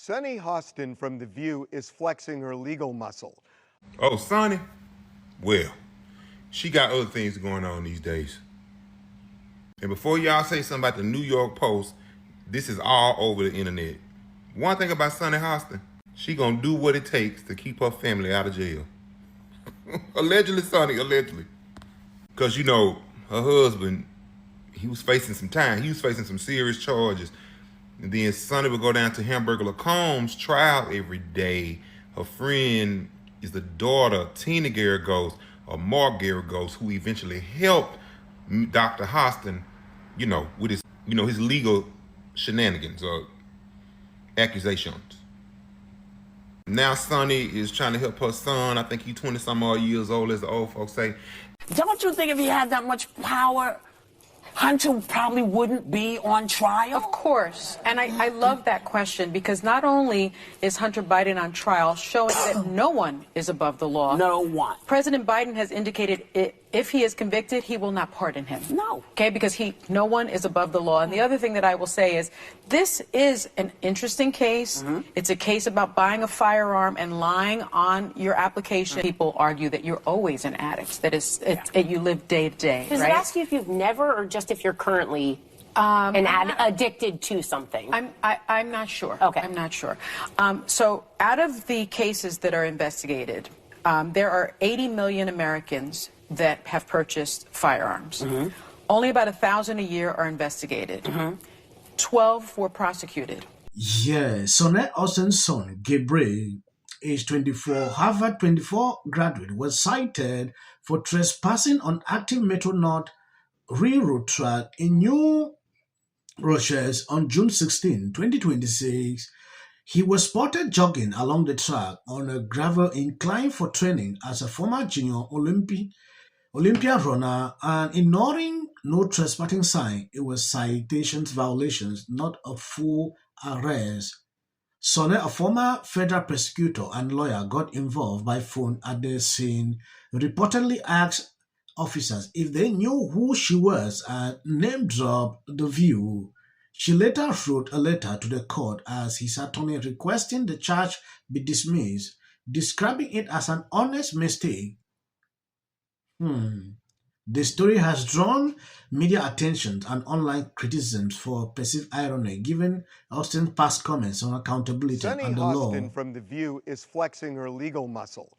Sunny Hostin from The View is flexing her legal muscle. Oh, Sunny? Well, she got other things going on these days. And before y'all say something about the New York Post, this is all over the internet. One thing about Sunny Hostin, she gonna do what it takes to keep her family out of jail. Allegedly, Sunny, allegedly. Because, you know, her husband, he was facing some time. He was facing some serious charges. And then Sunny would go down to Hamburger Lacomb's trial every day. Her friend is the daughter of Tina Garagos, or Mark Garagos, who eventually helped Dr. Hostin, you know, with his, his legal shenanigans or accusations. Now Sunny is trying to help her son. I think he's 20-some odd years old, as the old folks say. Don't you think if he had that much power, Hunter probably wouldn't be on trial? Of course. And I love that question, because not only is Hunter Biden on trial, showing that no one is above the law. No one. President Biden has indicated if he is convicted, he will not pardon him. No. Okay, because no one is above the law. And the other thing that I will say is, this is an interesting case. It's a case about buying a firearm and lying on your application. People argue that you're always an addict, that you live day to day. Does it ask you if you've never, or just if you're currently addicted to something? I'm not sure. Okay. I'm not sure. So out of the cases that are investigated, there are 80 million Americans that have purchased firearms. Only about 1,000 a year are investigated. 12 were prosecuted. Yeah, Sunny Hostin's son, Gabriel, age 24, Harvard 24 graduate, was cited for trespassing on active Metro North railroad track in New Rochelle on June 16, 2026. He was spotted jogging along the track on a gravel incline for training as a former junior Olympian runner and ignoring no trespassing sign. It was citations violations, not a full arrest. Sunny, a former federal prosecutor and lawyer, got involved by phone at the scene, reportedly asked officers if they knew who she was and name-dropped The View. She later wrote a letter to the court as his attorney requesting the charge be dismissed, describing it as an honest mistake. The story has drawn media attention and online criticisms for perceived irony, given Hostin's past comments on accountability Sunny and the law. Hostin from The View is flexing her legal muscle,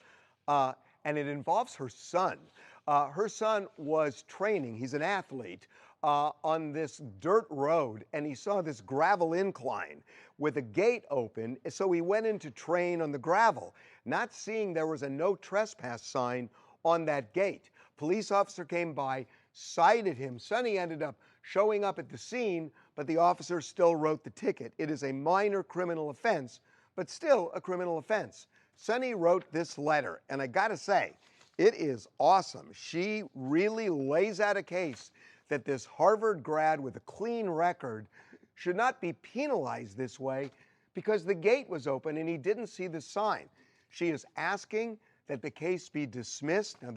and it involves her son. Her son was training, he's an athlete, on this dirt road, and he saw this gravel incline with a gate open, so he went in to train on the gravel, not seeing there was a no trespass sign on that gate. Police officer came by, cited him. Sunny ended up showing up at the scene, but the officer still wrote the ticket. It is a minor criminal offense, but still a criminal offense. Sunny wrote this letter, and I gotta say, it is awesome. She really lays out a case that this Harvard grad with a clean record should not be penalized this way because the gate was open and he didn't see the sign. She is asking that the case be dismissed. Now,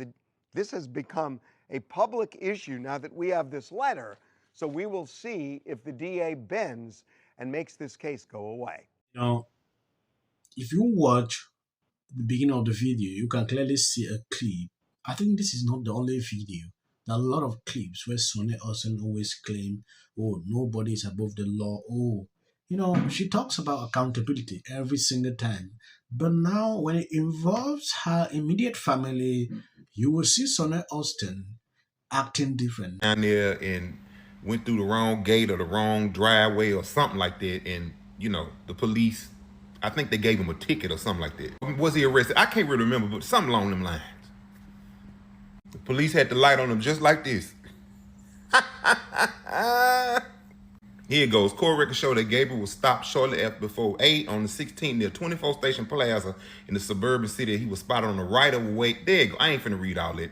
this has become a public issue now that we have this letter, so we will see if the DA bends and makes this case go away. Now, if you watch the beginning of the video, you can clearly see a clip. I think this is not the only video. There are a lot of clips where Sunny Hostin always claim, oh, nobody is above the law. Oh, she talks about accountability every single time. But now when it involves her immediate family, you will see Sunny Hostin acting different. Down there and went through the wrong gate or the wrong driveway or something like that. And, the police, I think they gave him a ticket or something like that. Was he arrested? I can't really remember, but something along them lines. The police had the light on him just like this. Here it goes. Court records show that Gabriel was stopped shortly before 8 on the 16th near 24 Station Plaza in the suburban city. He was spotted on the right of way. There you go. I ain't finna read all that.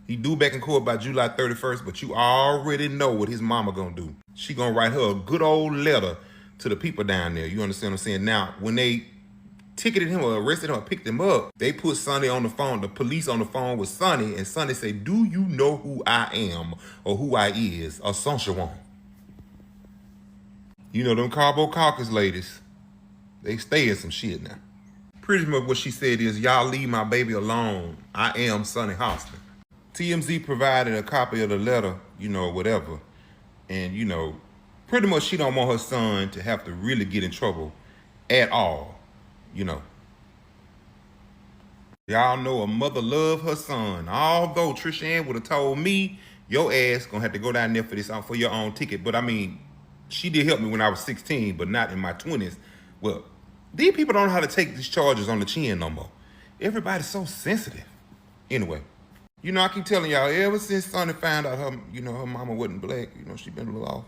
He due back in court by July 31st, but you already know what his mama gonna do. She gonna write her a good old letter to the people down there. You understand what I'm saying? Now, when they ticketed him or arrested him or picked him up, they put Sunny on the phone, the police on the phone with Sunny, and Sunny said, do you know who I am or who I is, or Sonshawon? Them Carbo Caucus ladies. They stay in some shit now. Pretty much what she said is, y'all leave my baby alone. I am Sunny Hostin. TMZ provided a copy of the letter, whatever. And, pretty much she don't want her son to have to really get in trouble at all, Y'all know a mother love her son. Although Trisha Ann would have told me, your ass gonna have to go down there for your own ticket. But I mean, she did help me when I was 16, but not in my 20s. Well, these people don't know how to take these charges on the chin no more. Everybody's so sensitive. Anyway, I keep telling y'all, ever since Sunny found out her mama wasn't black, she been a little off.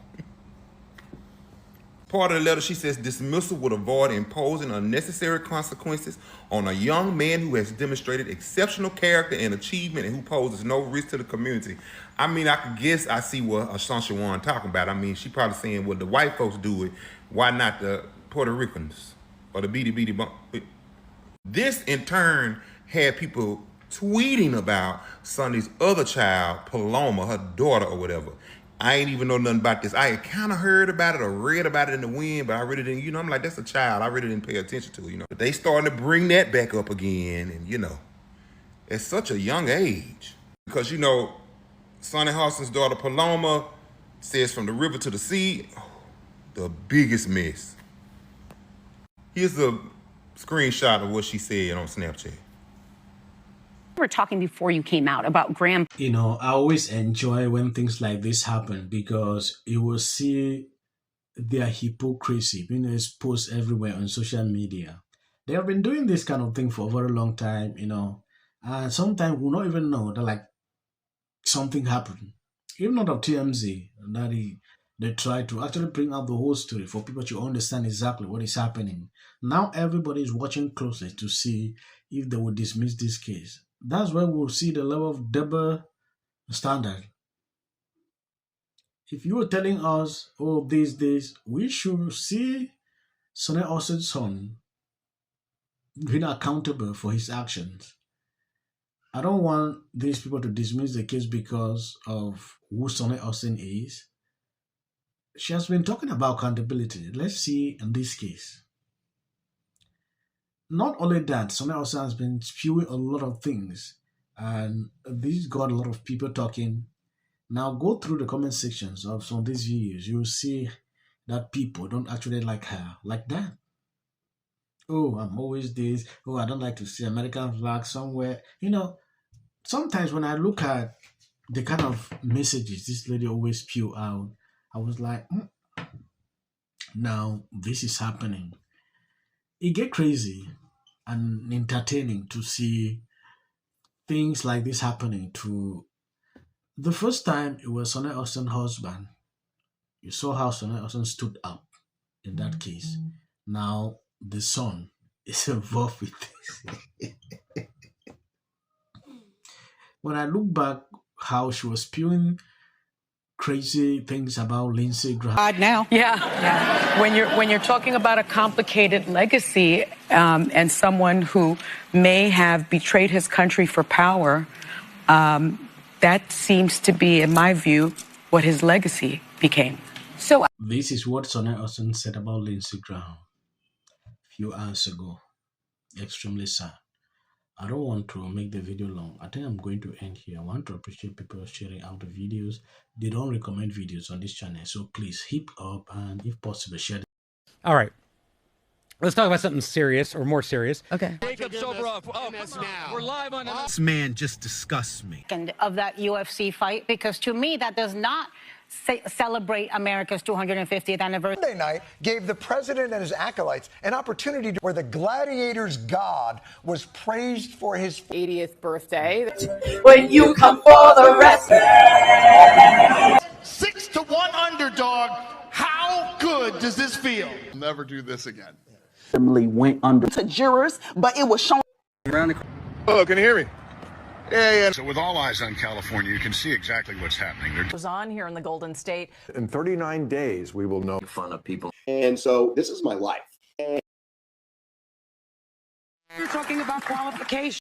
Part of the letter, she says, dismissal would avoid imposing unnecessary consequences on a young man who has demonstrated exceptional character and achievement and who poses no risk to the community. I mean, I could guess I see what Ashanti Warren talking about. I mean, she probably saying, well, the white folks do it. Why not the Puerto Ricans or the beady bump? This, in turn, had people tweeting about Sunny's other child, Paloma, her daughter or whatever. I ain't even know nothing about this. I had kind of heard about it or read about it in the wind, but I really didn't, I'm like, that's a child. I really didn't pay attention to it, But they starting to bring that back up again, and, at such a young age. Because, Sunny Hostin's daughter, Paloma, says from the river to the sea, the biggest mess. Here's a screenshot of what she said on Snapchat. We were talking before you came out about Graham. I always enjoy when things like this happen because you will see their hypocrisy being exposed everywhere on social media. They have been doing this kind of thing for a very long time, and sometimes we'll not even know that something happened. Even not of TMZ, that they try to actually bring out the whole story for people to understand exactly what is happening. Now everybody is watching closely to see if they will dismiss this case. That's where we'll see the level of double standard. If you were telling us, these days, we should see Sunny Hostin's son being accountable for his actions. I don't want these people to dismiss the case because of who Sunny Hostin is. She has been talking about accountability. Let's see in this case. Not only that, Sunny Hostin has been spewing a lot of things, and this got a lot of people talking. Now go through the comment sections of some of these videos. You'll see that people don't actually like her like that. Oh, I'm always this. Oh, I don't like to see American flag somewhere. Sometimes when I look at the kind of messages this lady always spew out, I was like, now this is happening. It get crazy and entertaining to see things like this happening to the first time it was Sunny Hostin's husband. You saw how Sunny Hostin stood up in that case. Now the son is involved with this. When I look back how she was spewing crazy things about Lindsey Graham. Now. Yeah. When you're talking about a complicated legacy and someone who may have betrayed his country for power, that seems to be, in my view, what his legacy became. So this is what Sunny Hostin said about Lindsey Graham a few hours ago. Extremely sad. I don't want to make the video long. I think I'm going to end here. I want to appreciate people sharing out the videos. They don't recommend videos on this channel, so please hit up and if possible share them. All right. Let's talk about something serious or more serious. okay. Jacob Soboroff. We're live on This man just disgusts me. Of that UFC fight, because to me that does not celebrate America's 250th anniversary. Monday night gave the president and his acolytes an opportunity where the gladiator's god was praised for his 80th birthday. When you come for the rest. 6-1 underdog. How good does this feel? Never do this again. Went under to jurors, but it was shown. Hello, can you hear me? Yeah. So with all eyes on California, you can see exactly what's happening. It was on here in the Golden State. In 39 days, we will know. Fun of people. And so this is my life. You're talking about qualification.